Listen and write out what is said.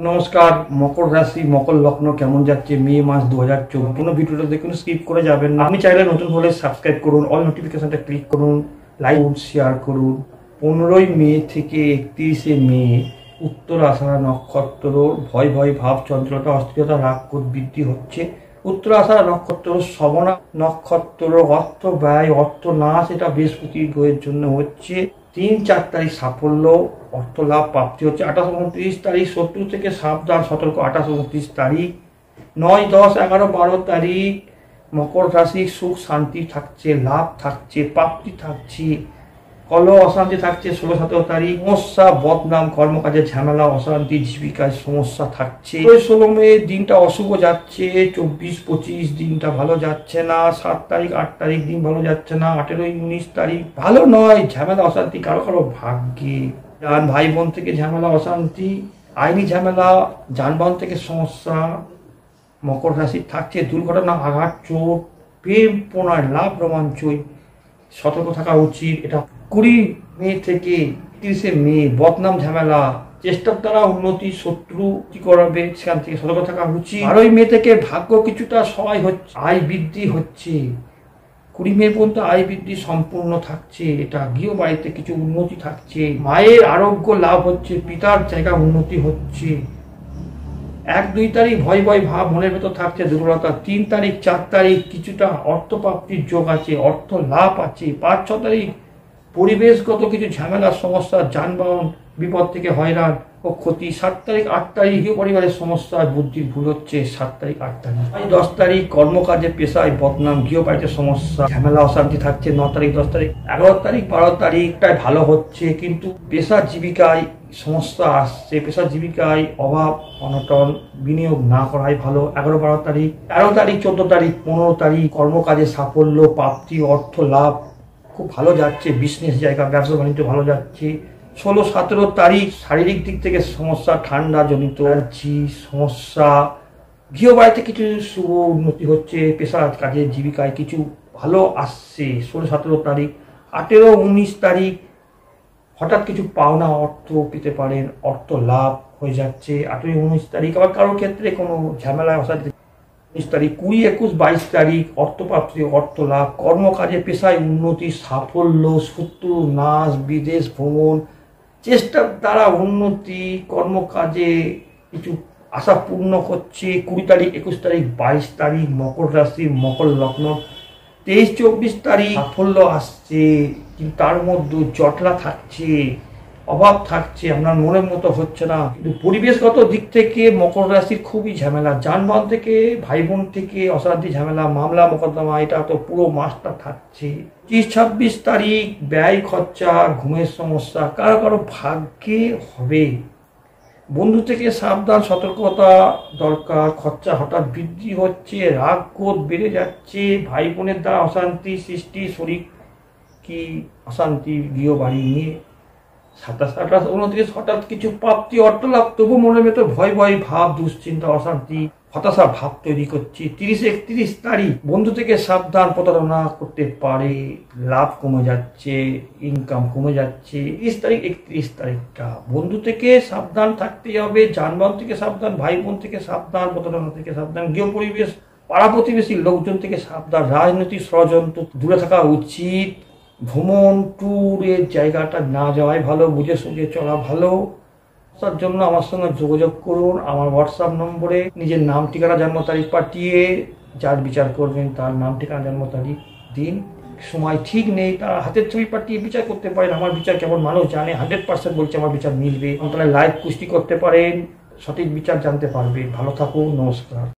নমস্কার। মকর রাশি মকর লগ্ন কেমন যাচ্ছে মে মাস 2024? কোনো ভিডিওটা দেখুন, স্কিপ করে যাবেন না। আপনি চাইলে নতুন হলে সাবস্ক্রাইব করুন, অল নোটিফিকেশনটা ক্লিক করুন, লাইক শেয়ার করুন। 15ই মে থেকে 31শে মে উত্তর আষাঢ়া নক্ষত্র ভয় ভয় ভাব, চঞ্চলতা, অস্থিরতা, রাগ ক্রোধ বৃদ্ধি হচ্ছে। উত্তর আষাঢ়া নক্ষত্র শ্রবণা নক্ষত্র অর্থ ব্যয় অর্থ নাশ, এটা বৃহস্পতি গ্রহের জন্য হচ্ছে। 3-4 তারিখ সাফল্য অর্থ লাভ প্রাপ্তি হচ্ছে। 28-29 তারিখ শত্রু থেকে সাবধান সতর্ক। 28-29 তারিখ 9, 10, 11, 12 তারিখ মকর রাশি সুখ শান্তি থাকছে, লাভ থাকছে, প্রাপ্তি থাকছে, কলহ অশান্তি থাকছে। 16-17 তারিখ সমস্যা বদনাম, কর্মকাজে ঝামেলা, অশান্তি, জীবিকায় সমস্যা থাকছে। 16 মে দিনটা অশুভ যাচ্ছে। 24-25 দিনটা ভালো যাচ্ছে না। 7 তারিখ 8 তারিখ দিন ভালো যাচ্ছে না। 18-19 তারিখ ভালো নয়, ঝামেলা অশান্তি কারো কারো ভাগ্যে। ভাই বোন থেকে ঝামেলা অশান্তি, আইনি ঝামেলা, যানবাহন থেকে সমস্যা মকর রাশি থাকছে। দুর্ঘটনা, আঘাত, চোট, প্রেম প্রণয়, লাভ, রোমাঞ্চই সতর্ক থাকা উচিত। এটা 20 মে থেকে 31শে মে বদনাম, ঝামেলা, চেষ্টার দ্বারা উন্নতি, শত্রু কি করবে সেখান থেকে সতর্ক থাকা উচিত। 12ই মে থেকে ভাগ্য কিছুটা সহায় হচ্ছে, আয় বৃদ্ধি হচ্ছে। 20 মে পর্যন্ত আয় বৃদ্ধি সম্পূর্ণ থাকছে। এটা গৃহ বাড়িতে কিছু উন্নতি থাকছে, মায়ের আরোগ্য লাভ হচ্ছে, পিতার জায়গা উন্নতি হচ্ছে। 1-2 তারিখ ভয় ভয় ভাব মনের ভেতর থাকছে, দুর্বলতা। 3 তারিখ 4 তারিখ কিছুটা অর্থপ্রাপ্তির যোগ আছে, অর্থ লাভ আছে। 5-6 তারিখ পরিবেশগত কিছু ঝামেলা সমস্যা, যানবাহন বিপদ থেকে হয়রান ও ক্ষতি। 7 তারিখ 8 তারিখ গৃহ পরিবারের সমস্যা, বুদ্ধির ভুল হচ্ছে। 7 তারিখ 8 তারিখ 10 তারিখ কর্মকাজে পেশায় বদনাম, গৃহ বাড়িতে সমস্যা, ঝামেলা অশান্তি থাকছে। 9 তারিখ 10 তারিখ 11 তারিখ 12 তারিখটাই ভালো হচ্ছে, কিন্তু পেশা জীবিকায় সমস্যা আসছে। পেশা জীবিকায় অভাব অনটন, বিনিয়োগ না করাই ভালো। 11-12 তারিখ 13 তারিখ 14 তারিখ 15 তারিখ কর্মকাজে সাফল্য প্রাপ্তি, অর্থ লাভ খুব ভালো যাচ্ছে। বিজনেস জায়গা, ব্যবসা বাণিজ্য ভালো যাচ্ছে। 16-17 তারিখ শারীরিক দিক থেকে সমস্যা, ঠান্ডা জনিত সমস্যা, গৃহবাড়িতে কিছু শুভ উন্নতি হচ্ছে। পেশা কাজে জীবিকায় কিছু ভালো আসছে। 16-17 তারিখ 18-19 তারিখ হঠাৎ কিছু পাওনা অর্থ পেতে পারেন, অর্থ লাভ হয়ে যাচ্ছে। 18-19 তারিখ আবার কারোর ক্ষেত্রে কোনো ঝামেলায় অশান্তি। 19 তারিখ 20-21-22 তারিখ অর্থপ্রাপ্তি, অর্থ লাভ, কর্মকাজে পেশায় উন্নতি, সাফল্য, শত্রু নাশ, বিদেশ ভ্রমণ, চেষ্টার দ্বারা উন্নতি, কর্মকাজে কিছু আশা পূর্ণ হচ্ছে। 20 তারিখ 21 তারিখ 22 তারিখ মকর রাশি মকর লগ্ন 23-24 তারিখ সাফল্য আসছে, কিন্তু তার মধ্যে জটলা থাকছে, অভাব থাকছে, আপনার মনের মতো হচ্ছে না। কিন্তু পরিবেশগত দিক থেকে মকর রাশির খুবই ঝামেলা। যানবাহন থেকে, ভাই বোন থেকে অশান্তি, ঝামেলা, মামলা মোকদ্দমা, এটা তো পুরো মাসটা থাকছে। 25-26 তারিখ ব্যয় খরচা, ঘুমের সমস্যা কারো কারো ভাগ্যে হবে। বন্ধু থেকে সাবধান সতর্কতা দরকার। খরচা হঠাৎ বৃদ্ধি হচ্ছে, রাগ ক্রোধ বেড়ে যাচ্ছে, ভাই বোনের দ্বারা অশান্তি সৃষ্টি, শরীর কি অশান্তি গৃহ বাড়ি নিয়ে। 27-28-29 হঠাৎ কিছু প্রাপ্তি, অর্থ লাভ, তবু মনের ভেতর ভয় ভয় ভাব, দুশ্চিন্তা, অশান্তি, হতাশা ভাব তৈরি করছে। 30-31 তারিখ বন্ধু থেকে সাবধান, প্রতারণা করতে পারে, লাভ কমে যাচ্ছে, ইনকাম কমে যাচ্ছে। 30 তারিখ 31 তারিখটা বন্ধু থেকে সাবধান থাকতে হবে, যানবাহন থেকে সাবধান, ভাই বোন থেকে সাবধান, প্রতারণা থেকে সাবধান, গৃহ পরিবেশ, পাড়া প্রতিবেশী লোকজন থেকে সাবধান, রাজনৈতিক ষড়যন্ত্র দূরে থাকা উচিত। ভ্রমণ ট্যুরের জায়গাটা না যাওয়াই ভালো, বুঝে সুঝে চলা ভালো। তার জন্য আমার সঙ্গে যোগাযোগ করুন আমার হোয়াটসঅ্যাপ নম্বরে। নিজের নাম ঠিকানা জন্ম তারিখ পাঠিয়ে যার বিচার করবেন তার নাম ঠিকানা জন্ম তারিখ দিন। সময় ঠিক নেই, তার হাতের ছবি পাঠিয়ে বিচার করতে পারেন। আমার বিচার কেমন মানুষ জানে, 100% বলছে আমার বিচার মিলবে। তাহলে লাইভ পুষ্টি করতে পারেন, সঠিক বিচার জানতে পারবে। ভালো থাকুন, নমস্কার।